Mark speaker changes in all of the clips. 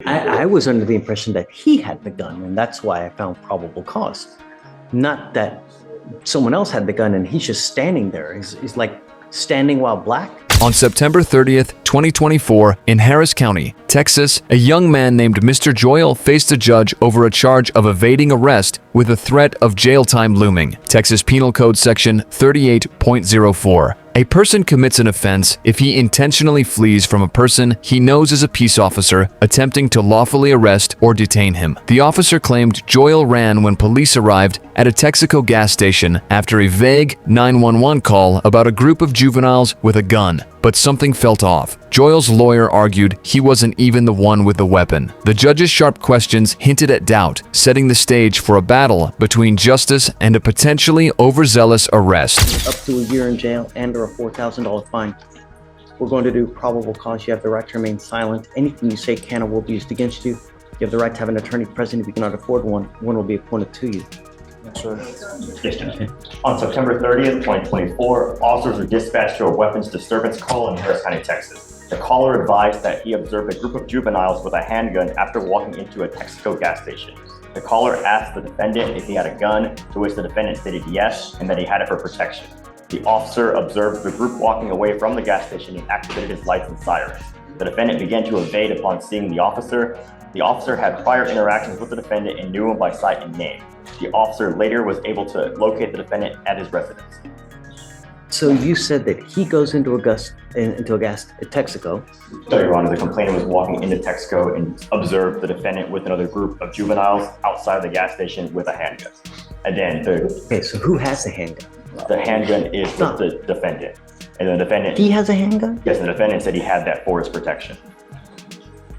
Speaker 1: I was under the impression that he had the gun, and that's why I found probable cause. Not that someone else had the gun and he's just standing there. He's like standing while black.
Speaker 2: On September 30th, 2024, in Harris County, Texas, a young man named Mr. Joyle faced a judge over a charge of evading arrest with a threat of jail time looming. Texas Penal Code Section 38.04. A person commits an offense if he intentionally flees from a person he knows is a peace officer attempting to lawfully arrest or detain him. The officer claimed Joyle ran when police arrived at a Texaco gas station after a vague 911 call about a group of juveniles with a gun. But something felt off. Joyle's lawyer argued he wasn't even the one with the weapon. The judge's sharp questions hinted at doubt, setting the stage for a battle between justice and a potentially overzealous arrest.
Speaker 1: Up to a year in jail and or a $4,000 fine. We're going to do probable cause. You have the right to remain silent. Anything you say can or will be used against you. You have the right to have an attorney present. If you cannot afford one, one will be appointed to you.
Speaker 3: Yes, sir. Yes, Judge. On September 30th, 2024, officers were dispatched to a weapons disturbance call in Harris County, Texas. The caller advised that he observed a group of juveniles with a handgun after walking into a Texaco gas station. The caller asked the defendant if he had a gun, to which the defendant stated yes, and that he had it for protection. The officer observed the group walking away from the gas station and activated his lights and sirens. The defendant began to evade upon seeing the officer. The officer had prior interactions with the defendant and knew him by sight and name. The officer later was able to locate the defendant at his residence.
Speaker 1: So you said that he goes into a gas at Texaco.
Speaker 3: So, Your Honor, the complainant was walking into Texaco and observed the defendant with another group of juveniles outside the gas station with a handgun. And then
Speaker 1: Okay, so who has the handgun?
Speaker 3: the handgun is with the defendant. And the defendant...
Speaker 1: He has a handgun?
Speaker 3: Yes, the defendant said he had that for his protection.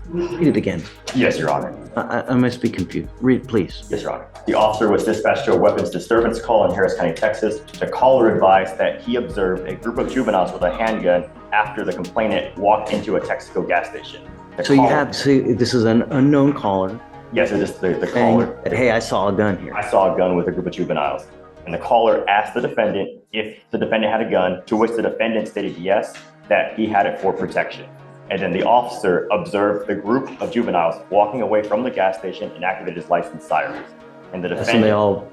Speaker 1: Read it again.
Speaker 3: Yes, Your Honor.
Speaker 1: I must be confused. Read, please.
Speaker 3: Yes, Your Honor. The officer was dispatched to a weapons disturbance call in Harris County, Texas. The caller advised that he observed a group of juveniles with a handgun after the complainant walked into a Texaco gas station.
Speaker 1: This is an unknown caller.
Speaker 3: Yes, it is the caller.
Speaker 1: That, hey, I saw a gun here.
Speaker 3: I saw a gun with a group of juveniles. And the caller asked the defendant if the defendant had a gun, to which the defendant stated yes, that he had it for protection. And then the officer observed the group of juveniles walking away from the gas station and activated his lights and sirens. And the defendant...
Speaker 1: That's when they all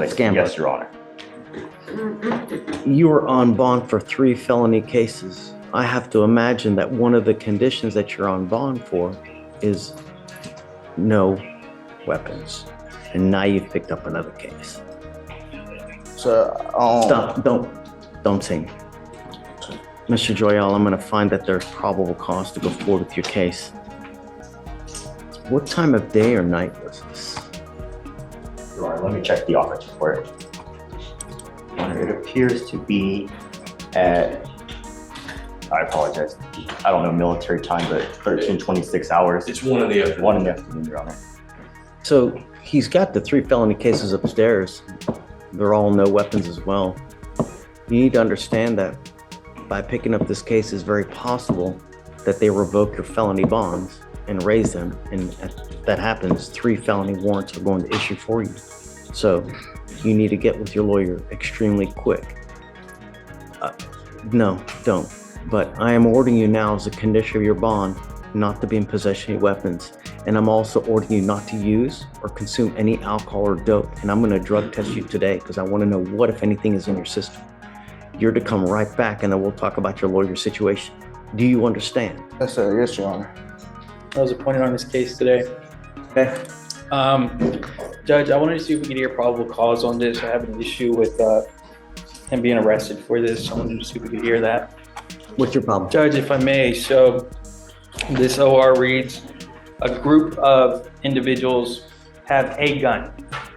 Speaker 1: scam.
Speaker 3: Yes, Your Honor.
Speaker 1: You were on bond for 3 felony cases. I have to imagine that one of the conditions that you're on bond for is no weapons. And now you've picked up another case.
Speaker 4: So,
Speaker 1: Stop, don't sing. Mr. Joyle, I'm gonna find that there's probable cause to go forward with your case. What time of day or night was this?
Speaker 3: Your Honor, let me check the offense report. Your Honor, it appears to be at, I apologize, I don't know military time, but 13:26 hours.
Speaker 5: It's 1 in the afternoon.
Speaker 3: 1 in the afternoon, Your Honor.
Speaker 1: So he's got the 3 felony cases upstairs. They're all no weapons as well. You need to understand that by picking up this case, it's very possible that they revoke your felony bonds and raise them. And if that happens, 3 felony warrants are going to issue for you. So you need to get with your lawyer extremely quick. No, don't. But I am ordering you now as a condition of your bond not to be in possession of weapons. And I'm also ordering you not to use or consume any alcohol or dope. And I'm gonna drug test you today because I wanna know what, if anything, is in your system. You're to come right back and then we'll talk about your lawyer situation. Do you understand?
Speaker 4: yes, sir. Yes, Your Honor.
Speaker 6: I was appointed on this case today.
Speaker 1: Okay.
Speaker 6: Judge, I wanted to see if we could hear probable cause on this. I have an issue with him being arrested for this. I wanted to see if we could hear that.
Speaker 1: What's your problem?
Speaker 6: Judge, if I may, so this OR reads, a group of individuals have a gun.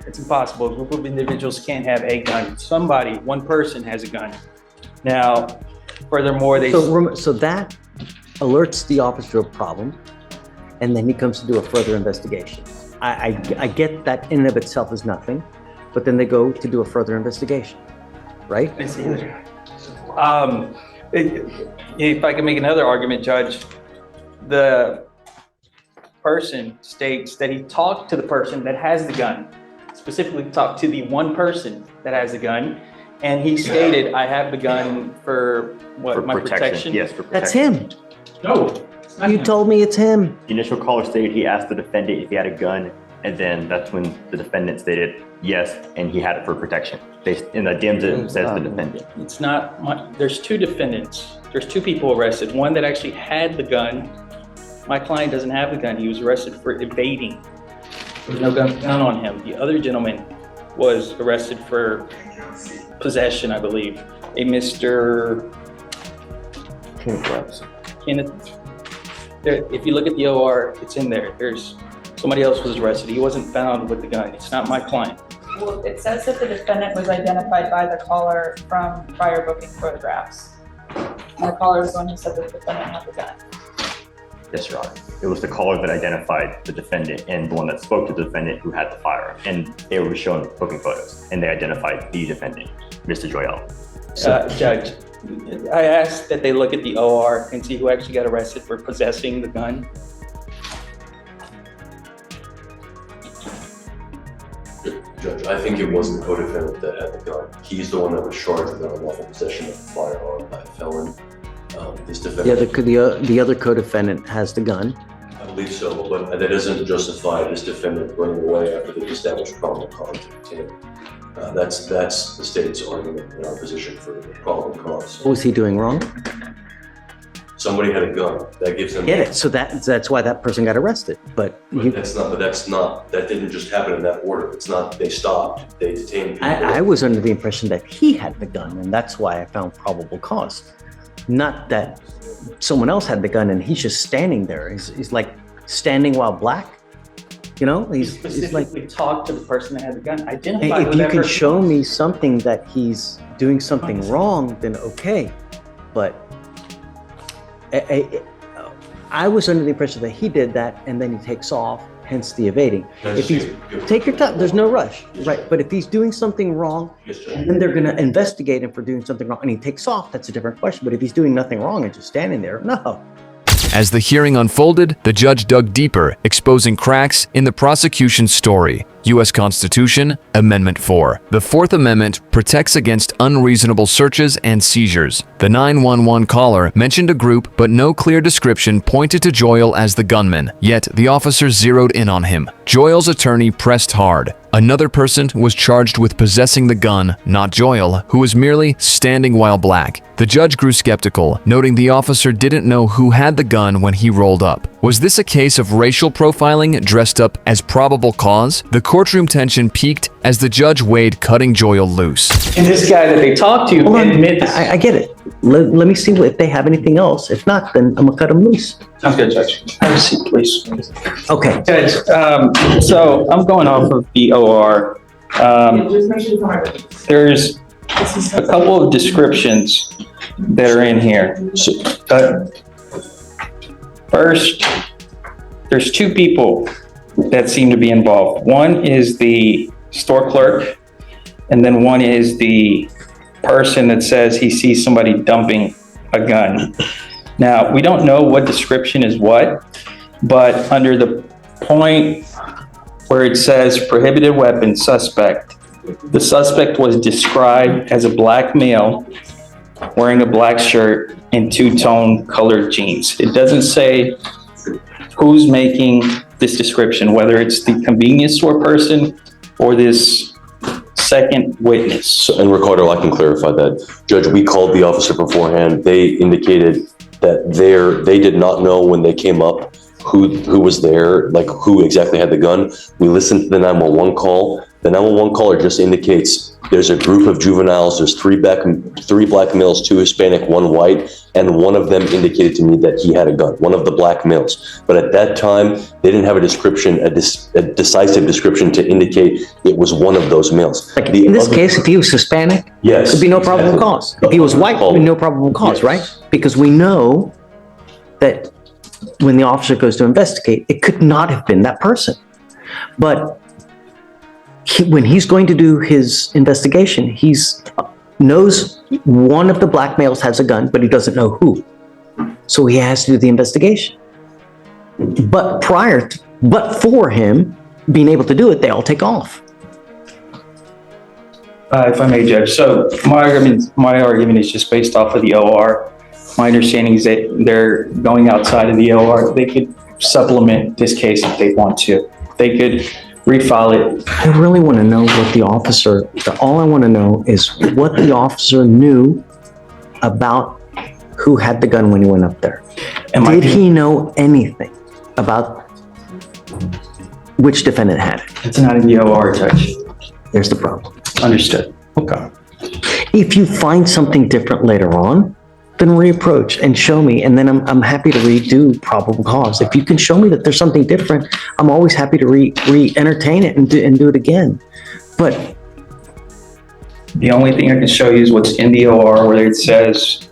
Speaker 6: It's impossible. A group of individuals can't have a gun. Somebody, one person has a gun. Now, furthermore,
Speaker 1: So that alerts the officer of a problem, and then he comes to do a further investigation. I get that in and of itself is nothing, but then they go to do a further investigation, right?
Speaker 6: If I can make another argument, Judge, the person states that he talked to the person that has the gun, specifically talked to the one person that has the gun, and he stated, I have the gun for what,
Speaker 3: For
Speaker 6: my protection?
Speaker 3: Yes, for protection.
Speaker 1: That's him.
Speaker 6: No, it's
Speaker 1: You told me it's him.
Speaker 3: The initial caller stated he asked the defendant if he had a gun, and then that's when the defendant stated yes, and he had it for protection. In the DMs it says the defendant.
Speaker 6: It's not, there's two defendants. There's two people arrested. One that actually had the gun. My client doesn't have the gun. He was arrested for evading. There's no gun on him. The other gentleman was arrested for possession, I believe. A Mr. Kenneth. If you look at the OR, it's in there. There's somebody else was arrested. He wasn't found with the gun. It's not my client.
Speaker 5: Well, it says that the defendant was identified by the caller from prior booking photographs. And the caller was the one who said that the defendant had the gun.
Speaker 3: Yes, Your Honor. It was the caller that identified the defendant and the one that spoke to the defendant who had the firearm. And they were shown booking photos, and they identified the defendant, Mr. Joyelle.
Speaker 6: Judge, I asked that they look at the OR and see who actually got arrested for possessing the gun.
Speaker 7: Judge, I think it was the co-defendant that had the gun. He's the one that was charged with unlawful possession of a firearm by a felon. This defendant.
Speaker 1: The other co-defendant has the gun.
Speaker 7: I believe so, but that doesn't justify this defendant running away after they've established probable cause to detain him. That's the state's argument in our position for probable cause.
Speaker 1: What was he doing wrong?
Speaker 7: Somebody had a gun. That gives them.
Speaker 1: Get it? So that's why that person got arrested. But
Speaker 7: that didn't just happen in that order. It's not. They stopped. They detained people.
Speaker 1: I was under the impression that he had the gun, and that's why I found probable cause. Not that someone else had the gun and he's just standing there. He's like standing while black. You know, he's like.
Speaker 6: Specifically talked to the person that had the gun. Identify
Speaker 1: If
Speaker 6: who
Speaker 1: you
Speaker 6: that
Speaker 1: can
Speaker 6: person
Speaker 1: show
Speaker 6: was.
Speaker 1: me something that he's doing something wrong, then okay. But I was under the impression that he did that and then he takes off, hence the evading. If he's take your time, there's no rush, right? But if he's doing something wrong, then they're going to investigate him for doing something wrong, and he takes off. That's a different question. But if he's doing nothing wrong and just standing there, no.
Speaker 2: As the hearing unfolded, the judge dug deeper, exposing cracks in the prosecution's story. U.S. Constitution, Amendment 4. The Fourth Amendment protects against unreasonable searches and seizures. The 911 caller mentioned a group, but no clear description pointed to Joyelle as the gunman. Yet the officers zeroed in on him. Joyelle's attorney pressed hard. Another person was charged with possessing the gun, not Joyelle, who was merely standing while black. The judge grew skeptical, noting the officer didn't know who had the gun when he rolled up. Was this a case of racial profiling dressed up as probable cause? The courtroom tension peaked as the judge weighed cutting Joyelle loose.
Speaker 6: And this guy that they talked to
Speaker 1: Hold on.
Speaker 6: admits.
Speaker 1: I get it. Let me see if they have anything else. If not, then I'm gonna cut them loose.
Speaker 6: Sounds good, Judge. Have a seat, please.
Speaker 1: Okay.
Speaker 6: Judge, so I'm going off of the OR. There's a couple of descriptions that are in here. First, there's two people that seem to be involved. One is the store clerk, and then one is the person that says he sees somebody dumping a gun. Now, we don't know what description is what, but under the point where it says prohibited weapon suspect, the suspect was described as a black male wearing a black shirt and two-tone colored jeans. It doesn't say who's making this description, whether it's the convenience store person or this second witness.
Speaker 7: And Ricardo, I can clarify that. Judge, we called the officer beforehand. They indicated that they did not know when they came up who was there, like who exactly had the gun. We listened to the 911 call. The 911 caller just indicates there's a group of juveniles. There's three black males, 2 Hispanic, 1 white, and one of them indicated to me that he had a gun, one of the black males. But at that time, they didn't have a description, a decisive description to indicate it was one of those males.
Speaker 1: Like in this case, if he was Hispanic,
Speaker 7: Yes.
Speaker 1: could be no probable cause. If he was white, could be no probable cause,
Speaker 7: Yes.
Speaker 1: right? Because we know that when the officer goes to investigate, it could not have been that person. But when he's going to do his investigation, he's knows one of the black males has a gun, but he doesn't know who. So he has to do the investigation. But for him being able to do it, they all take off.
Speaker 6: If I may, Judge. So my argument is just based off of the OR. My understanding is that they're going outside of the OR. They could supplement this case if they want to. They could refile it.
Speaker 1: I really want to know what the officer, all I want to know is what the officer knew about who had the gun when he went up there. Did he know anything about which defendant had it?
Speaker 6: It's not in the OR, Judge.
Speaker 1: There's the problem.
Speaker 6: Understood. Okay.
Speaker 1: If you find something different later on, then reapproach and show me, and then I'm happy to redo probable cause. If you can show me that there's something different, I'm always happy to re-entertain it and do it again. But
Speaker 6: The only thing I can show you is what's in the OR where it says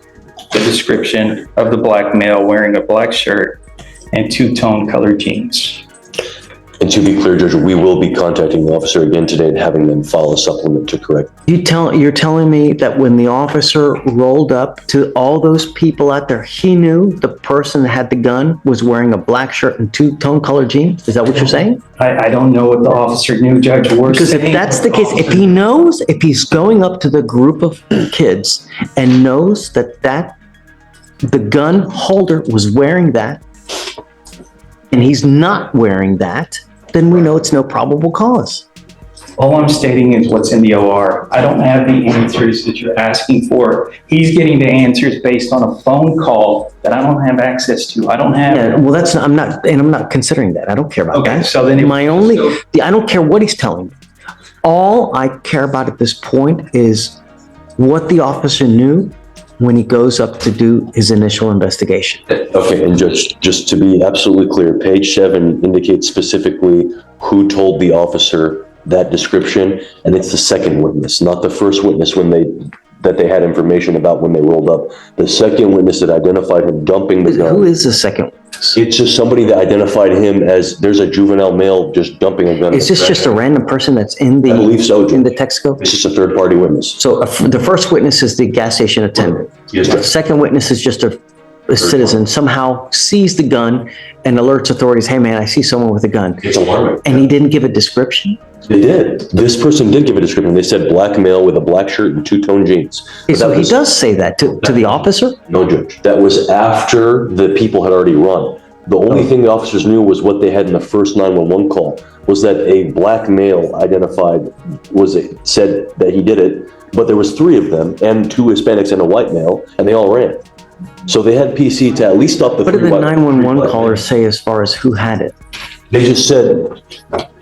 Speaker 6: the description of the black male wearing a black shirt and two-tone colored jeans.
Speaker 7: And to be clear, Judge, we will be contacting the officer again today and having them file a supplement to correct.
Speaker 1: you're telling me that when the officer rolled up to all those people out there, he knew the person that had the gun was wearing a black shirt and two-tone colored jeans? Is that what you're saying?
Speaker 6: I don't know what the officer knew, Judge.
Speaker 1: Because if that's the case, if he knows, if he's going up to the group of kids and knows that the gun holder was wearing that, and he's not wearing that, then we know it's no probable cause.
Speaker 6: All I'm stating is what's in the OR. I don't have the answers that you're asking for. He's getting the answers based on a phone call that I don't have access to. I don't have.
Speaker 1: Yeah, well, I'm not considering that. I don't care about
Speaker 6: Okay,
Speaker 1: that.
Speaker 6: so then
Speaker 1: I don't care what he's telling me. All I care about at this point is what the officer knew when he goes up to do his initial investigation.
Speaker 7: Okay, and just to be absolutely clear, page 7 indicates specifically who told the officer that description, and it's the second witness, not the first witness that they had information about when they rolled up. The second witness that identified him dumping the gun.
Speaker 1: Who is the second?
Speaker 7: It's just somebody that identified him as there's a juvenile male just dumping a gun.
Speaker 1: Is this just a random person that's in
Speaker 7: I believe so, Judge.
Speaker 1: in the Texaco?
Speaker 7: It's just a third-party witness.
Speaker 1: So the first witness is the gas station attendant.
Speaker 7: Yes,
Speaker 1: The
Speaker 7: sir.
Speaker 1: second witness is just a citizen, somehow sees the gun and alerts authorities, hey man, I see someone with a gun.
Speaker 7: It's alarming.
Speaker 1: And he didn't give a description?
Speaker 7: They did. This person did give a description. They said black male with a black shirt and two-tone jeans. But
Speaker 1: So
Speaker 7: that
Speaker 1: he
Speaker 7: was-
Speaker 1: does say that to the officer?
Speaker 7: No, Judge. That was after the people had already run. The only thing the officers knew was what they had in the first 911 call, was that a black male identified, said that he did it, but there was 3 of them, and 2 Hispanics and a white male, and they all ran. So they had PC to at least stop the
Speaker 1: What did
Speaker 7: 3
Speaker 1: the
Speaker 7: white-
Speaker 1: 911 callers say as far as who had it?
Speaker 7: They just said,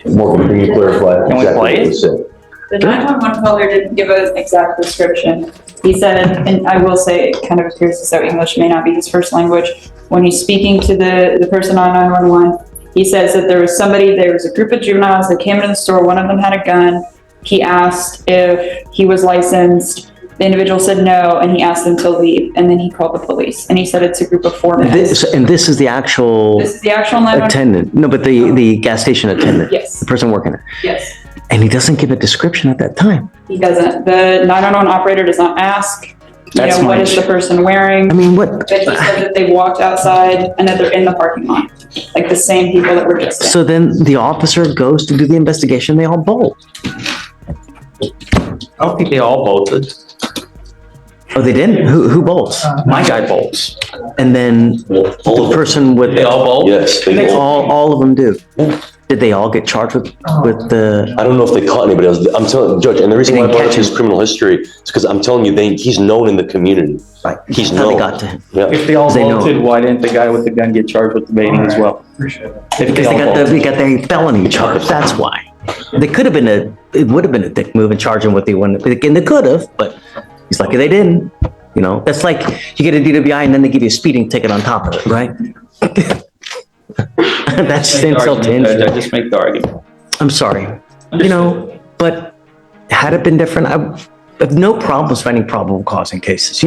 Speaker 7: Morgan, can you clarify
Speaker 6: Can we
Speaker 7: exactly
Speaker 6: play
Speaker 7: what
Speaker 6: it?
Speaker 7: they said?
Speaker 5: The 911 caller didn't give an exact description. He said, and I will say, it kind of appears as though English may not be his first language. When he's speaking to the person on 911, he says that there was a group of juveniles that came into the store, one of them had a gun. He asked if he was licensed. The individual said no, and he asked them to leave, and then he called the police, and he said it's a group of 4 men.
Speaker 1: This is the actual
Speaker 5: This is the actual 911?
Speaker 1: attendant. No, but the gas station attendant.
Speaker 5: Yes.
Speaker 1: The person working it.
Speaker 5: Yes.
Speaker 1: And he doesn't give a description at that time.
Speaker 5: He doesn't. The 911 operator does not ask,
Speaker 6: That's
Speaker 5: what
Speaker 6: my
Speaker 5: is the person wearing?
Speaker 1: I mean, what?
Speaker 5: But he said that they walked outside and that they're in the parking lot, like the same people that were just in.
Speaker 1: So then the officer goes to do the investigation, they all bolt.
Speaker 6: I don't think they all bolted.
Speaker 1: Oh, they didn't? Who bolts?
Speaker 6: My guy bolts.
Speaker 1: And then the person with,
Speaker 6: They all bolt?
Speaker 7: Yes, they did.
Speaker 1: all of them do. Did they all get charged with the,
Speaker 7: I don't know if they caught anybody else. I'm telling Judge, and the reason
Speaker 1: They
Speaker 7: why I
Speaker 1: didn't
Speaker 7: brought up
Speaker 1: catch
Speaker 7: his
Speaker 1: him.
Speaker 7: criminal history is because I'm telling you, he's known in the community.
Speaker 1: right,
Speaker 7: He's
Speaker 1: how they
Speaker 7: known.
Speaker 1: got to him?
Speaker 7: Yeah.
Speaker 6: If they all
Speaker 1: They know.
Speaker 6: bolted, why didn't the guy with the gun get charged with evading as well?
Speaker 8: Appreciate it.
Speaker 6: If they
Speaker 1: Because
Speaker 6: all bolted.
Speaker 1: they got the felony charge, that's why. They could have been it would have been a dick move and charge him with the one, again, they could have, but he's lucky they didn't. You know, that's like you get a DWI and then they give you a speeding ticket on top of it, right? That's
Speaker 6: Make the
Speaker 1: insult to
Speaker 6: argument, Judge.
Speaker 1: injury.
Speaker 6: I just make the argument.
Speaker 1: I'm sorry, but had it been different, I have no problems finding probable cause in cases,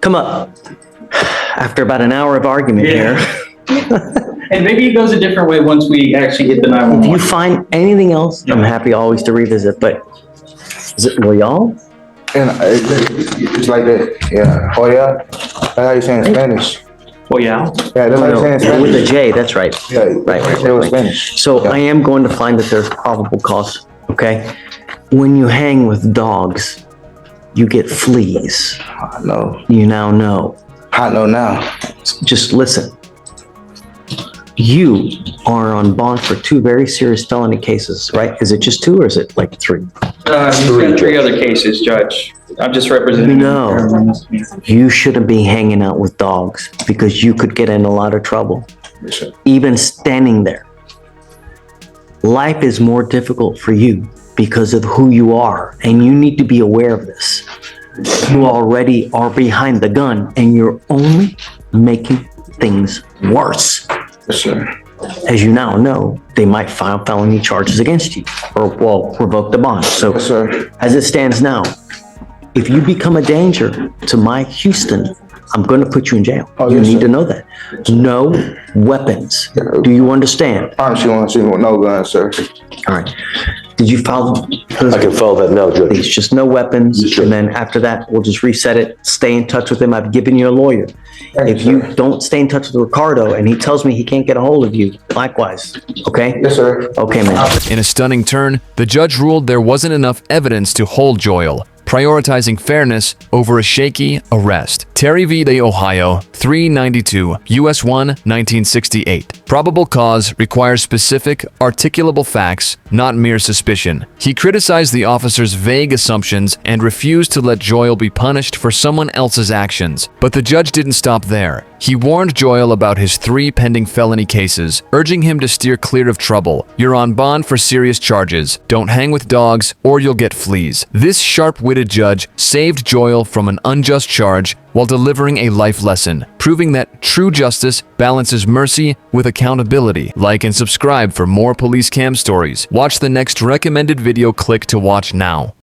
Speaker 1: come up after about an hour of argument here.
Speaker 6: And maybe it goes a different way once we actually get the
Speaker 1: If you
Speaker 6: 911.
Speaker 1: find anything else, I'm happy always to revisit, but is it Royale?
Speaker 4: And it's like that. Yeah. Oh yeah. That's how you say in Spanish.
Speaker 6: Well, yeah.
Speaker 4: Yeah, that's how you say in
Speaker 1: No, with a
Speaker 4: Spanish.
Speaker 1: J, that's right.
Speaker 4: Yeah,
Speaker 1: Right.
Speaker 4: It was Spanish.
Speaker 1: So I am going to find that there's probable cause, okay? When you hang with dogs, you get fleas.
Speaker 4: I know.
Speaker 1: You now know.
Speaker 4: I know now.
Speaker 1: Just listen. You are on bond for 2 very serious felony cases, right? Is it just 2 or is it like 3?
Speaker 6: He's got 3 other cases, Judge. I'm just representing.
Speaker 1: No, you shouldn't be hanging out with dogs because you could get in a lot of trouble.
Speaker 4: Yes, sir.
Speaker 1: Even standing there. Life is more difficult for you because of who you are, and you need to be aware of this. You already are behind the gun, and you're only making things worse.
Speaker 4: Yes, sir.
Speaker 1: As you now know, they might file felony charges against you, or, well, revoke the bond. So,
Speaker 4: Yes, sir.
Speaker 1: as it stands now, if you become a danger to my Houston, I'm going to put you in jail.
Speaker 4: Oh,
Speaker 1: You
Speaker 4: yes,
Speaker 1: need
Speaker 4: sir.
Speaker 1: to know that. No weapons. Do you understand?
Speaker 4: Promise you won't see me with no gun, sir.
Speaker 1: All right. Did you follow?
Speaker 7: I can follow that now, Judge.
Speaker 1: Please, just no weapons.
Speaker 7: Yes, sir.
Speaker 1: And then after that, we'll just reset it. Stay in touch with him. I've given you a lawyer.
Speaker 4: Thank
Speaker 1: If
Speaker 4: you,
Speaker 1: you
Speaker 4: sir.
Speaker 1: don't stay in touch with Ricardo and he tells me he can't get a hold of you, likewise. Okay?
Speaker 4: Yes, sir.
Speaker 1: Okay, man.
Speaker 2: In a stunning turn, the judge ruled there wasn't enough evidence to hold Joyle, prioritizing fairness over a shaky arrest. Terry v. de Ohio, 392, U.S. 1, 1968. Probable cause requires specific, articulable facts, not mere suspicion. He criticized the officer's vague assumptions and refused to let Joyle be punished for someone else's actions. But the judge didn't stop there. He warned Joyle about his 3 pending felony cases, urging him to steer clear of trouble. You're on bond for serious charges. Don't hang with dogs or you'll get fleas. This sharp-witted judge saved Joyle from an unjust charge while delivering a life lesson, proving that true justice balances mercy with accountability. Like and subscribe for more police cam stories. Watch the next recommended video click to watch now.